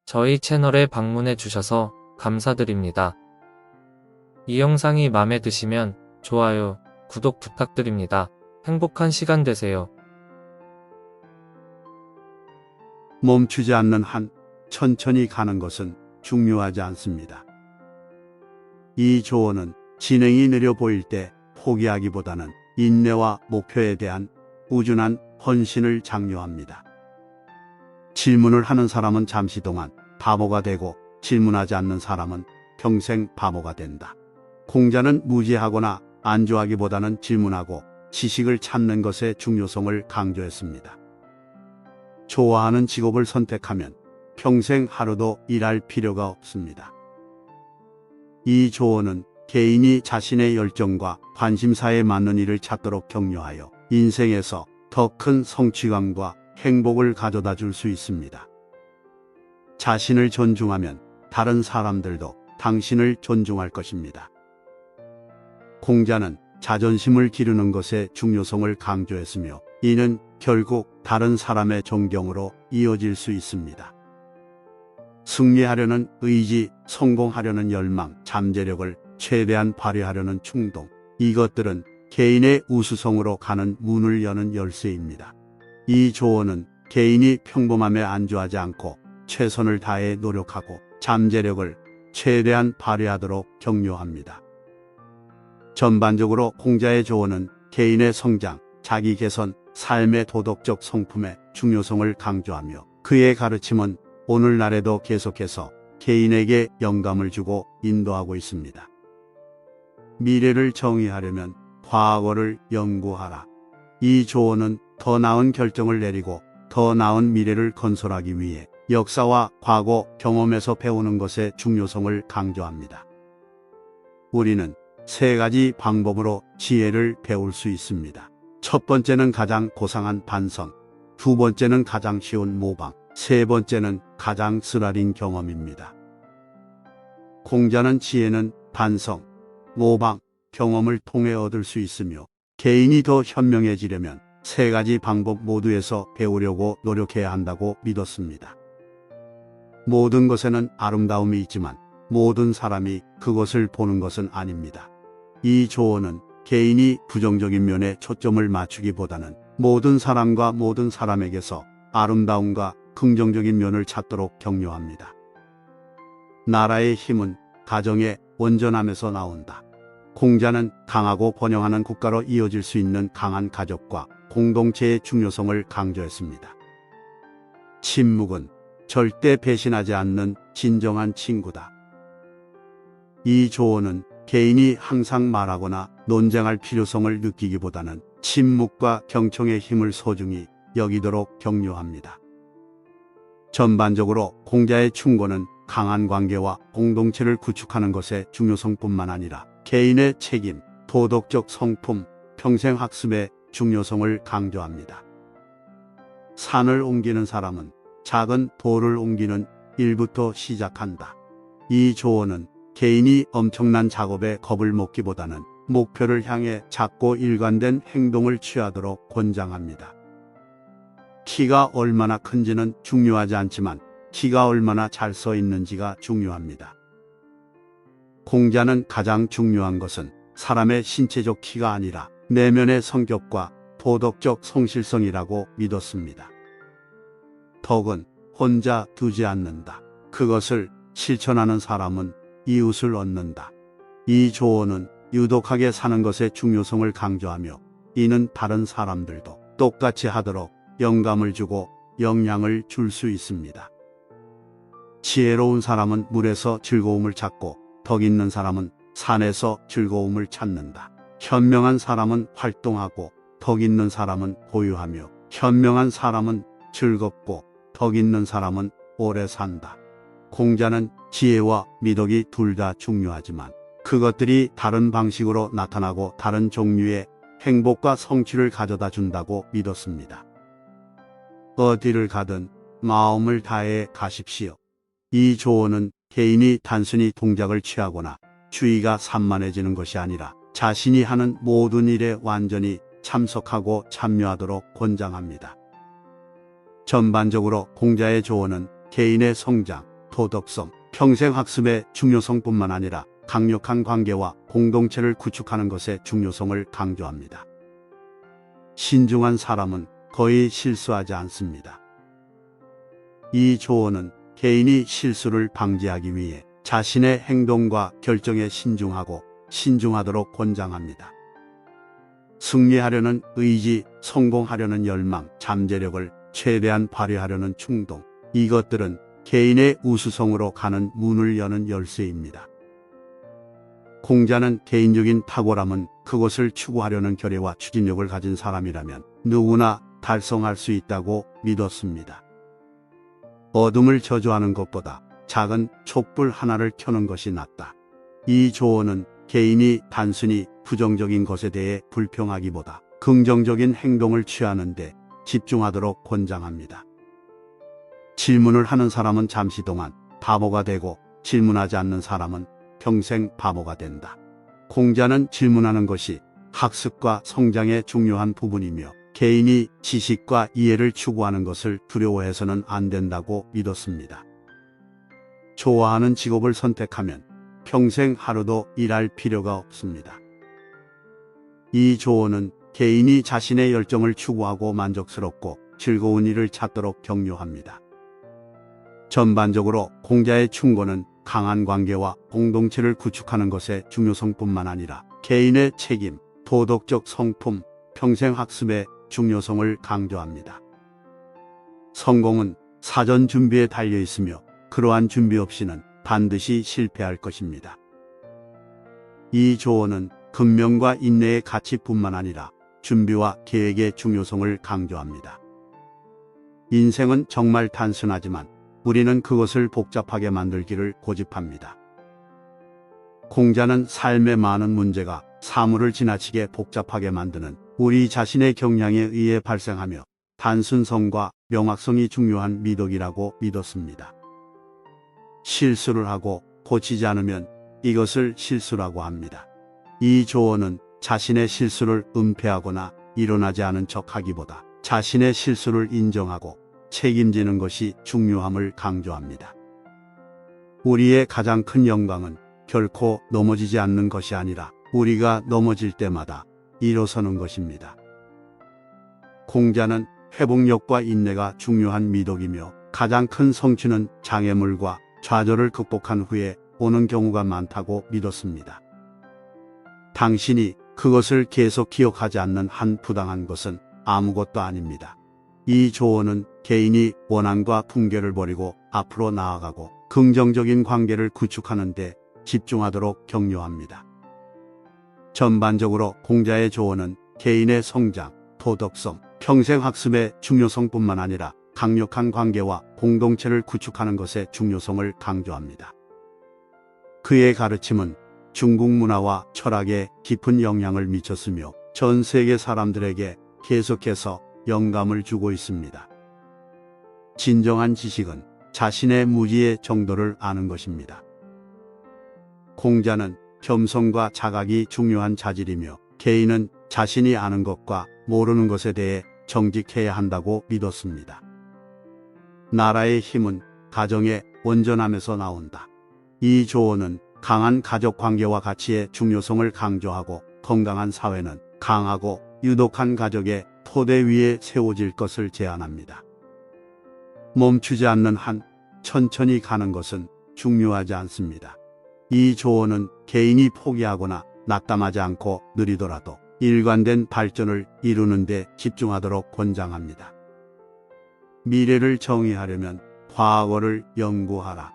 저희 채널에 방문해 주셔서 감사드립니다. 이 영상이 마음에 드시면 좋아요, 구독 부탁드립니다. 행복한 시간 되세요. 멈추지 않는 한 천천히 가는 것은 중요하지 않습니다. 이 조언은 진행이 느려 보일 때 포기하기보다는 인내와 목표에 대한 꾸준한 헌신을 장려합니다. 질문을 하는 사람은 잠시 동안 바보가 되고 질문하지 않는 사람은 평생 바보가 된다. 공자는 무지하거나 안주하기보다는 질문하고 지식을 찾는 것의 중요성을 강조했습니다. 좋아하는 직업을 선택하면 평생 하루도 일할 필요가 없습니다. 이 조언은 개인이 자신의 열정과 관심사에 맞는 일을 찾도록 격려하여 인생에서 더 큰 성취감과 행복을 가져다 줄 수 있습니다. 자신을 존중하면 다른 사람들도 당신을 존중할 것입니다. 공자는 자존심을 기르는 것의 중요성을 강조했으며 이는 결국 다른 사람의 존경으로 이어질 수 있습니다. 승리하려는 의지, 성공하려는 열망, 잠재력을 최대한 발휘하려는 충동, 이것들은 개인의 우수성으로 가는 문을 여는 열쇠입니다. 이 조언은 개인이 평범함에 안주하지 않고 최선을 다해 노력하고 잠재력을 최대한 발휘하도록 격려합니다. 전반적으로 공자의 조언은 개인의 성장, 자기 개선, 삶의 도덕적 성품의 중요성을 강조하며 그의 가르침은 오늘날에도 계속해서 개인에게 영감을 주고 인도하고 있습니다. 미래를 정의하려면 과거를 연구하라. 이 조언은 더 나은 결정을 내리고 더 나은 미래를 건설하기 위해 역사와 과거 경험에서 배우는 것의 중요성을 강조합니다. 우리는 세 가지 방법으로 지혜를 배울 수 있습니다. 첫 번째는 가장 고상한 반성, 두 번째는 가장 쉬운 모방, 세 번째는 가장 쓰라린 경험입니다. 공자는 지혜는 반성, 모방, 경험을 통해 얻을 수 있으며 개인이 더 현명해지려면 세 가지 방법 모두에서 배우려고 노력해야 한다고 믿었습니다. 모든 것에는 아름다움이 있지만 모든 사람이 그것을 보는 것은 아닙니다. 이 조언은 개인이 부정적인 면에 초점을 맞추기보다는 모든 사람과 모든 사람에게서 아름다움과 긍정적인 면을 찾도록 격려합니다. 나라의 힘은 가정의 온전함에서 나온다. 공자는 강하고 번영하는 국가로 이어질 수 있는 강한 가족과 공동체의 중요성을 강조했습니다. 침묵은 절대 배신하지 않는 진정한 친구다. 이 조언은 개인이 항상 말하거나 논쟁할 필요성을 느끼기보다는 침묵과 경청의 힘을 소중히 여기도록 격려합니다. 전반적으로 공자의 충고는 강한 관계와 공동체를 구축하는 것의 중요성뿐만 아니라 개인의 책임, 도덕적 성품, 평생 학습의 중요성을 강조합니다. 산을 옮기는 사람은 작은 돌을 옮기는 일부터 시작한다. 이 조언은 개인이 엄청난 작업에 겁을 먹기보다는 목표를 향해 작고 일관된 행동을 취하도록 권장합니다. 키가 얼마나 큰지는 중요하지 않지만 키가 얼마나 잘 써 있는지가 중요합니다. 공자는 가장 중요한 것은 사람의 신체적 키가 아니라 내면의 성격과 도덕적 성실성이라고 믿었습니다. 덕은 혼자 두지 않는다. 그것을 실천하는 사람은 이웃을 얻는다. 이 조언은 유독하게 사는 것의 중요성을 강조하며 이는 다른 사람들도 똑같이 하도록 영감을 주고 영향을 줄 수 있습니다. 지혜로운 사람은 물에서 즐거움을 찾고 덕 있는 사람은 산에서 즐거움을 찾는다. 현명한 사람은 활동하고 덕 있는 사람은 보유하며 현명한 사람은 즐겁고 덕 있는 사람은 오래 산다. 공자는 지혜와 미덕이 둘 다 중요하지만 그것들이 다른 방식으로 나타나고 다른 종류의 행복과 성취를 가져다 준다고 믿었습니다. 어디를 가든 마음을 다해 가십시오. 이 조언은 개인이 단순히 동작을 취하거나 주의가 산만해지는 것이 아니라 자신이 하는 모든 일에 완전히 참석하고 참여하도록 권장합니다. 전반적으로 공자의 조언은 개인의 성장, 도덕성, 평생학습의 중요성뿐만 아니라 강력한 관계와 공동체를 구축하는 것의 중요성을 강조합니다. 신중한 사람은 거의 실수하지 않습니다. 이 조언은 개인이 실수를 방지하기 위해 자신의 행동과 결정에 신중하도록 권장합니다. 승리하려는 의지, 성공하려는 열망, 잠재력을 최대한 발휘하려는 충동, 이것들은 개인의 우수성으로 가는 문을 여는 열쇠입니다. 공자는 개인적인 탁월함은 그것을 추구하려는 결의와 추진력을 가진 사람이라면 누구나 달성할 수 있다고 믿었습니다. 어둠을 저주하는 것보다 작은 촛불 하나를 켜는 것이 낫다. 이 조언은 개인이 단순히 부정적인 것에 대해 불평하기보다 긍정적인 행동을 취하는 데 집중하도록 권장합니다. 질문을 하는 사람은 잠시 동안 바보가 되고 질문하지 않는 사람은 평생 바보가 된다. 공자는 질문하는 것이 학습과 성장의 중요한 부분이며 개인이 지식과 이해를 추구하는 것을 두려워해서는 안 된다고 믿었습니다. 좋아하는 직업을 선택하면 평생 하루도 일할 필요가 없습니다. 이 조언은 개인이 자신의 열정을 추구하고 만족스럽고 즐거운 일을 찾도록 격려합니다. 전반적으로 공자의 충고는 강한 관계와 공동체를 구축하는 것의 중요성뿐만 아니라 개인의 책임, 도덕적 성품, 평생학습의 중요성을 강조합니다. 성공은 사전 준비에 달려 있으며 그러한 준비 없이는 반드시 실패할 것입니다. 이 조언은 근면과 인내의 가치뿐만 아니라 준비와 계획의 중요성을 강조합니다. 인생은 정말 단순하지만 우리는 그것을 복잡하게 만들기를 고집합니다. 공자는 삶의 많은 문제가 사물을 지나치게 복잡하게 만드는 우리 자신의 경향에 의해 발생하며 단순성과 명확성이 중요한 미덕이라고 믿었습니다. 실수를 하고 고치지 않으면 이것을 실수라고 합니다. 이 조언은 자신의 실수를 은폐하거나 일어나지 않은 척하기보다 자신의 실수를 인정하고 책임지는 것이 중요함을 강조합니다. 우리의 가장 큰 영광은 결코 넘어지지 않는 것이 아니라 우리가 넘어질 때마다 일어서는 것입니다. 공자는 회복력과 인내가 중요한 미덕이며 가장 큰 성취는 장애물과 좌절을 극복한 후에 오는 경우가 많다고 믿었습니다. 당신이 그것을 계속 기억하지 않는 한 부당한 것은 아무것도 아닙니다. 이 조언은 개인이 원한과 분개를 버리고 앞으로 나아가고 긍정적인 관계를 구축하는 데 집중하도록 격려합니다. 전반적으로 공자의 조언은 개인의 성장, 도덕성, 평생학습의 중요성뿐만 아니라 강력한 관계와 공동체를 구축하는 것의 중요성을 강조합니다. 그의 가르침은 중국 문화와 철학에 깊은 영향을 미쳤으며 전 세계 사람들에게 계속해서 영감을 주고 있습니다. 진정한 지식은 자신의 무지의 정도를 아는 것입니다. 공자는 겸손과 자각이 중요한 자질이며 개인은 자신이 아는 것과 모르는 것에 대해 정직해야 한다고 믿었습니다. 나라의 힘은 가정의 온전함에서 나온다. 이 조언은 강한 가족 관계와 가치의 중요성을 강조하고 건강한 사회는 강하고 유독한 가족의 토대 위에 세워질 것을 제안합니다. 멈추지 않는 한 천천히 가는 것은 중요하지 않습니다. 이 조언은 개인이 포기하거나 낙담하지 않고 느리더라도 일관된 발전을 이루는 데 집중하도록 권장합니다. 미래를 정의하려면 과거를 연구하라.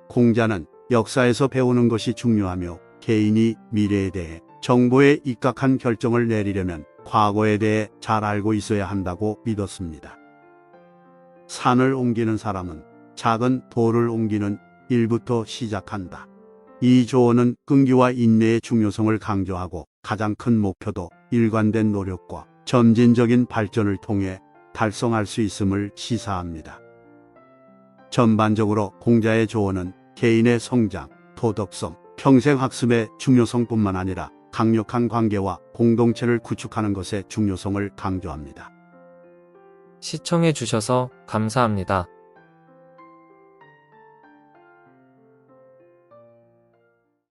공자는 역사에서 배우는 것이 중요하며 개인이 미래에 대해 정보에 입각한 결정을 내리려면 과거에 대해 잘 알고 있어야 한다고 믿었습니다. 산을 옮기는 사람은 작은 돌을 옮기는 일부터 시작한다. 이 조언은 끈기와 인내의 중요성을 강조하고 가장 큰 목표도 일관된 노력과 점진적인 발전을 통해 달성할 수 있음을 시사합니다. 전반적으로 공자의 조언은 개인의 성장, 도덕성, 평생학습의 중요성뿐만 아니라 강력한 관계와 공동체를 구축하는 것의 중요성을 강조합니다. 시청해 주셔서 감사합니다.